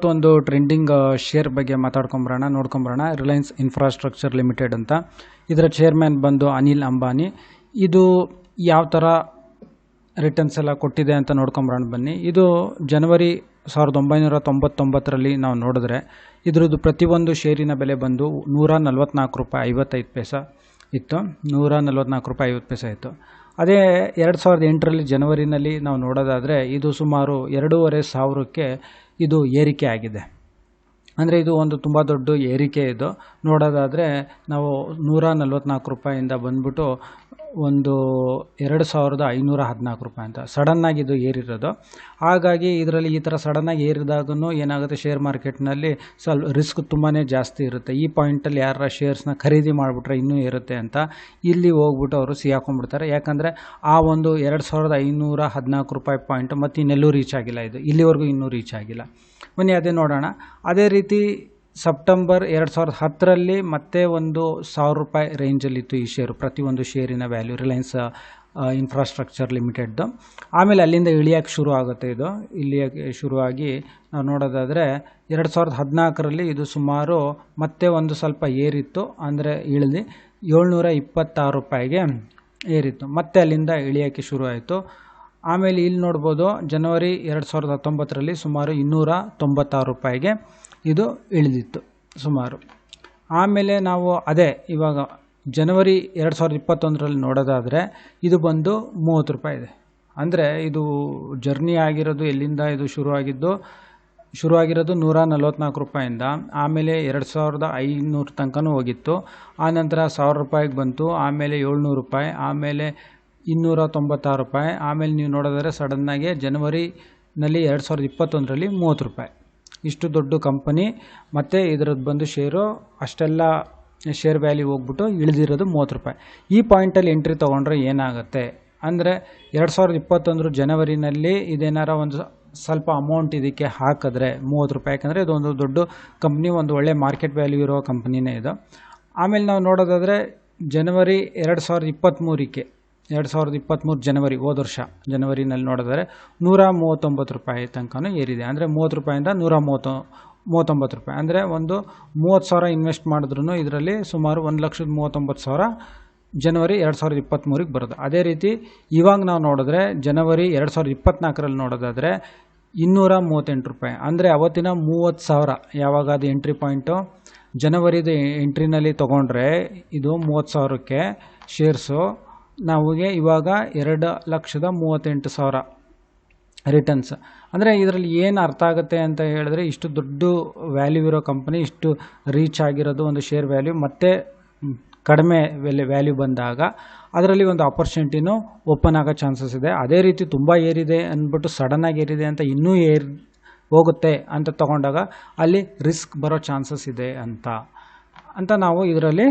ಇವತ್ತೊಂದು trending share ಬಗ್ಗೆ ಮಾತಾಡ್ಕೊಂಬರೋಣ, ನೋಡ್ಕೊಂಬರೋಣ. ರಿಲಯನ್ಸ್ ಇನ್ಫ್ರಾಸ್ಟ್ರಕ್ಚರ್ ಲಿಮಿಟೆಡ್ ಅಂತ. ಇದರ ಚೇರ್ಮನ್ ಬಂದು ಅನಿಲ್ ಅಂಬಾನಿ. ಇದು ಯಾವ ಥರ ರಿಟರ್ನ್ಸ್ ಎಲ್ಲ ಕೊಟ್ಟಿದೆ ಅಂತ ನೋಡ್ಕೊಂಬರೋಣ ಬನ್ನಿ. ಇದು ಜನವರಿ 1999ರಲ್ಲಿ ನಾವು ನೋಡಿದ್ರೆ ಇದರದ್ದು ಪ್ರತಿಯೊಂದು ಶೇರಿನ ಬೆಲೆ ಬಂದು ₹144.55 ಇತ್ತು. ₹144.50 ಇತ್ತು. ಅದೇ 2008ರಲ್ಲಿ ಜನವರಿನಲ್ಲಿ ನಾವು ನೋಡೋದಾದರೆ ಇದು ಸುಮಾರು 2,500ಕ್ಕೆ ಇದು ಏರಿಕೆ ಆಗಿದೆ. ಅಂದರೆ ಇದು ಒಂದು ತುಂಬ ದೊಡ್ಡ ಏರಿಕೆ. ಇದು ನೋಡೋದಾದರೆ ನಾವು ₹144ಇಂದ ಬಂದ್ಬಿಟ್ಟು ಒಂದು ₹2,514 ಅಂತ ಸಡನ್ನಾಗಿ ಇದು ಏರಿರೋದು. ಹಾಗಾಗಿ ಇದರಲ್ಲಿ ಈ ಥರ ಸಡನ್ನಾಗಿ ಏರಿದಾಗೂ ಏನಾಗುತ್ತೆ, ಶೇರ್ ಮಾರ್ಕೆಟ್ನಲ್ಲಿ ಸ್ವಲ್ಪ ರಿಸ್ಕ್ ತುಂಬಾ ಜಾಸ್ತಿ ಇರುತ್ತೆ. ಈ ಪಾಯಿಂಟಲ್ಲಿ ಯಾರ ಶೇರ್ಸ್ನ ಖರೀದಿ ಮಾಡಿಬಿಟ್ರೆ ಇನ್ನೂ ಇರುತ್ತೆ ಅಂತ ಇಲ್ಲಿ ಹೋಗ್ಬಿಟ್ಟು ಅವರು ಸಿಗಾಕೊಂಡ್ಬಿಡ್ತಾರೆ. ಯಾಕಂದರೆ ಆ ಒಂದು ₹2,514 ಪಾಯಿಂಟ್ ಮತ್ತು ಇನ್ನೆಲ್ಲೂ ರೀಚ್ ಆಗಿಲ್ಲ. ಇದು ಇಲ್ಲಿವರೆಗೂ ಇನ್ನೂ ರೀಚ್ ಆಗಿಲ್ಲ. ಬನ್ನಿ ಅದೇ ನೋಡೋಣ. ಅದೇ ರೀತಿ ಸೆಪ್ಟೆಂಬರ್ 2010ರಲ್ಲಿ ಮತ್ತೆ ಒಂದು ₹1,000 ರೇಂಜಲ್ಲಿತ್ತು ಈ ಶೇರು, ಪ್ರತಿಯೊಂದು ಶೇರಿನ ವ್ಯಾಲ್ಯೂ ರಿಲಯನ್ಸ್ ಇನ್ಫ್ರಾಸ್ಟ್ರಕ್ಚರ್ ಲಿಮಿಟೆಡ್ದು. ಆಮೇಲೆ ಅಲ್ಲಿಂದ ಇಳಿಯೋಕ್ಕೆ ಶುರು ಆಗುತ್ತೆ. ಇದು ಇಳಿಯೋಕ್ಕೆ ಶುರುವಾಗಿ ನಾವು ನೋಡೋದಾದರೆ 2014ರಲ್ಲಿ ಇದು ಸುಮಾರು ಮತ್ತೆ ಒಂದು ಸ್ವಲ್ಪ ಏರಿತ್ತು. ಅಂದರೆ ಇಳಿದು ₹726ಗೆ ಏರಿತ್ತು. ಮತ್ತೆ ಅಲ್ಲಿಂದ ಇಳಿಯೋಕ್ಕೆ ಶುರು ಆಯಿತು. ಆಮೇಲೆ ಇಲ್ಲಿ ನೋಡ್ಬೋದು, ಜನವರಿ 2019ರಲ್ಲಿ ಸುಮಾರು ₹296ಗೆ ಇದು ಇಳಿದಿತ್ತು ಸುಮಾರು. ಆಮೇಲೆ ನಾವು ಅದೇ ಇವಾಗ ಜನವರಿ 2021ರಲ್ಲಿ ನೋಡೋದಾದರೆ ಇದು ಬಂದು ₹30 ಇದೆ. ಅಂದರೆ ಇದು ಜರ್ನಿ ಆಗಿರೋದು ಎಲ್ಲಿಂದ ಇದು ಶುರುವಾಗಿರೋದು ₹144ಇಂದ. ಆಮೇಲೆ 2,500 ತನಕನೂ ಹೋಗಿತ್ತು. ಆನಂತರ ₹1,000ಗೆ ಬಂತು. ಆಮೇಲೆ ₹700, ಆಮೇಲೆ ₹296. ಆಮೇಲೆ ನೀವು ನೋಡೋದಾದರೆ ಸಡನ್ನಾಗಿ ಜನವರಿನಲ್ಲಿ 2021ರಲ್ಲಿ ₹30. ಇಷ್ಟು ದೊಡ್ಡ ಕಂಪನಿ. ಮತ್ತು ಇದರದ್ದು ಬಂದು ಶೇರು ಅಷ್ಟೆಲ್ಲ ಶೇರ್ ವ್ಯಾಲ್ಯೂ ಹೋಗ್ಬಿಟ್ಟು ಇಳಿದಿರೋದು ₹30. ಈ ಪಾಯಿಂಟಲ್ಲಿ ಎಂಟ್ರಿ ತೊಗೊಂಡ್ರೆ ಏನಾಗುತ್ತೆ ಅಂದರೆ 2021 ಜನವರಿನಲ್ಲಿ ಇದೇನಾರ ಒಂದು ಸ್ವಲ್ಪ ಅಮೌಂಟ್ ಇದಕ್ಕೆ ಹಾಕಿದ್ರೆ ₹30. ಯಾಕಂದರೆ ಇದೊಂದು ದೊಡ್ಡ ಕಂಪ್ನಿ, ಒಂದು ಒಳ್ಳೆ ಮಾರ್ಕೆಟ್ ವ್ಯಾಲ್ಯೂ ಇರೋ ಕಂಪ್ನಿನೇ ಇದು. ಆಮೇಲೆ ನಾವು ನೋಡೋದಾದರೆ ಜನವರಿ 2023 ಜನವರಿ ಹೋದ ವರ್ಷ ಜನವರಿನಲ್ಲಿ ನೋಡಿದರೆ ₹139 ತನಕನೂ ಏರಿದೆ. ಅಂದರೆ ₹30ಇಂದ ₹139. ಅಂದರೆ ಒಂದು 30,000 ಇನ್ವೆಸ್ಟ್ ಮಾಡಿದ್ರೂ ಇದರಲ್ಲಿ ಸುಮಾರು 1,39,000 ಜನವರಿ 2023ಗೆ ಬರೋದು. ಅದೇ ರೀತಿ ಇವಾಗ ನಾವು ನೋಡಿದ್ರೆ ಜನವರಿ 2024ರಲ್ಲಿ ನೋಡೋದಾದರೆ ₹238. ಅಂದರೆ ಅವತ್ತಿನ 30,000 ಯಾವಾಗ ಅದು ಎಂಟ್ರಿ ಪಾಯಿಂಟು ಜನವರಿದು ಎಂಟ್ರಿನಲ್ಲಿ ತೊಗೊಂಡ್ರೆ ಇದು 30,000ಕ್ಕೆ ಶೇರ್ಸು ನಮಗೆ ಇವಾಗ 2,38,000 ರಿಟರ್ನ್ಸ್. ಅಂದರೆ ಇದರಲ್ಲಿ ಏನು ಅರ್ಥ ಆಗುತ್ತೆ ಅಂತ ಹೇಳಿದ್ರೆ, ಇಷ್ಟು ದೊಡ್ಡ ವ್ಯಾಲ್ಯೂ ಇರೋ ಕಂಪನಿ ಇಷ್ಟು ರೀಚ್ ಆಗಿರೋದು ಒಂದು ಶೇರ್ ವ್ಯಾಲ್ಯೂ ಮತ್ತೆ ಕಡಿಮೆ ವ್ಯಾಲ್ಯೂ ಬಂದಾಗ ಅದರಲ್ಲಿ ಒಂದು ಆಪರ್ಚುನಿಟಿನೂ ಓಪನ್ ಆಗೋ ಚಾನ್ಸಸ್ ಇದೆ. ಅದೇ ರೀತಿ ತುಂಬ ಏರಿದೆ ಅಂದ್ಬಿಟ್ಟು ಸಡನ್ನಾಗಿ ಏರಿದೆ ಅಂತ ಇನ್ನೂ ಹೋಗುತ್ತೆ ಅಂತ ತೊಗೊಂಡಾಗ ಅಲ್ಲಿ ರಿಸ್ಕ್ ಬರೋ ಚಾನ್ಸಸ್ ಇದೆ ಅಂತ ನಾವು ಇದರಲ್ಲಿ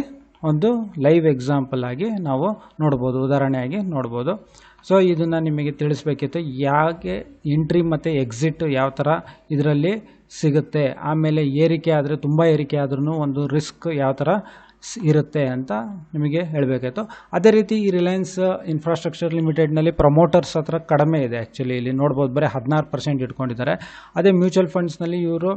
ಒಂದು ಲೈವ್ ಎಕ್ಸಾಂಪಲ್ ಆಗಿ ನಾವು ನೋಡ್ಬೋದು, ಉದಾಹರಣೆಯಾಗಿ ನೋಡ್ಬೋದು. ಸೊ ಇದನ್ನು ನಿಮಗೆ ತಿಳಿಸ್ಬೇಕಿತ್ತು, ಯಾಕೆ ಎಂಟ್ರಿ ಮತ್ತು ಎಕ್ಸಿಟ್ ಯಾವ ಥರ ಇದರಲ್ಲಿ ಸಿಗುತ್ತೆ. ಆಮೇಲೆ ಏರಿಕೆ ಆದರೆ, ತುಂಬ ಏರಿಕೆ ಆದ್ರೂ ಒಂದು ರಿಸ್ಕ್ ಯಾವ ಥರ ಇರುತ್ತೆ ಅಂತ ನಿಮಗೆ ಹೇಳಬೇಕಾಯ್ತು. ಅದೇ ರೀತಿ ಈ ರಿಲಯನ್ಸ್ ಇನ್ಫ್ರಾಸ್ಟ್ರಕ್ಚರ್ ಲಿಮಿಟೆಡ್ನಲ್ಲಿ ಪ್ರಮೋಟರ್ಸ್ ಹತ್ರ ಕಡಿಮೆ ಇದೆ. ಆ್ಯಕ್ಚುಲಿ ಇಲ್ಲಿ ನೋಡ್ಬೋದು ಬರೀ 16% ಇಟ್ಕೊಂಡಿದ್ದಾರೆ. ಅದೇ ಮ್ಯೂಚುವಲ್ ಫಂಡ್ಸ್ನಲ್ಲಿ ಇವರು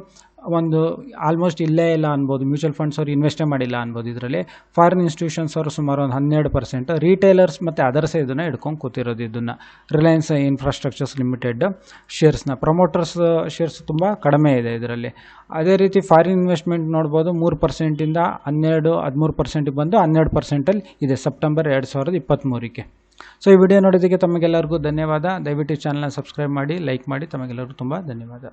ಒಂದು ಆಲ್ಮೋಸ್ಟ್ ಇಲ್ಲೇ ಇಲ್ಲ ಅನ್ಬೋದು. ಮ್ಯೂಚುವಲ್ ಫಂಡ್ಸ್ ಅವರು ಇನ್ವೆಸ್ಟೇ ಮಾಡಿಲ್ಲ ಅನ್ಬೋದು. ಇದರಲ್ಲಿ ಫಾರಿನ್ ಇನ್ಸ್ಟಿಟ್ಯೂಷನ್ಸ್ ಅವರು ಸುಮಾರು ಒಂದು 12%, ರೀಟೇಲರ್ಸ್ ಮತ್ತು ಅದರ್ಸೇ ಇದನ್ನು ಹಿಡ್ಕೊಂಡು ಕೂತಿರೋದು. ಇದನ್ನು ರಿಲಯನ್ಸ್ ಇನ್ಫ್ರಾಸ್ಟ್ರಕ್ಚರ್ಸ್ ಲಿಮಿಟೆಡ್ ಶೇರ್ಸ್ನ ಪ್ರಮೋಟರ್ಸ್ ಶೇರ್ಸ್ ತುಂಬ ಕಡಿಮೆ ಇದೆ ಇದರಲ್ಲಿ. ಅದೇ ರೀತಿ ಫಾರಿನ್ ಇನ್ವೆಸ್ಟ್ಮೆಂಟ್ ನೋಡ್ಬೋದು 3%ಇಂದ 13% ಬಂದು 12% ಇದೆ ಸೆಪ್ಟೆಂಬರ್ 2023ಕ್ಕೆ. ಸೊ ಈ ವಿಡಿಯೋ ನೋಡೋದಕ್ಕೆ ತಮಗೆಲ್ಲರಿಗೂ ಧನ್ಯವಾದ. ದಯವಿಟ್ಟು ಚಾನಲ್ನ ಸಬ್ಸ್ಕ್ರೈಬ್ ಮಾಡಿ, ಲೈಕ್ ಮಾಡಿ. ತಮಗೆಲ್ಲರಿಗೂ ತುಂಬ ಧನ್ಯವಾದ.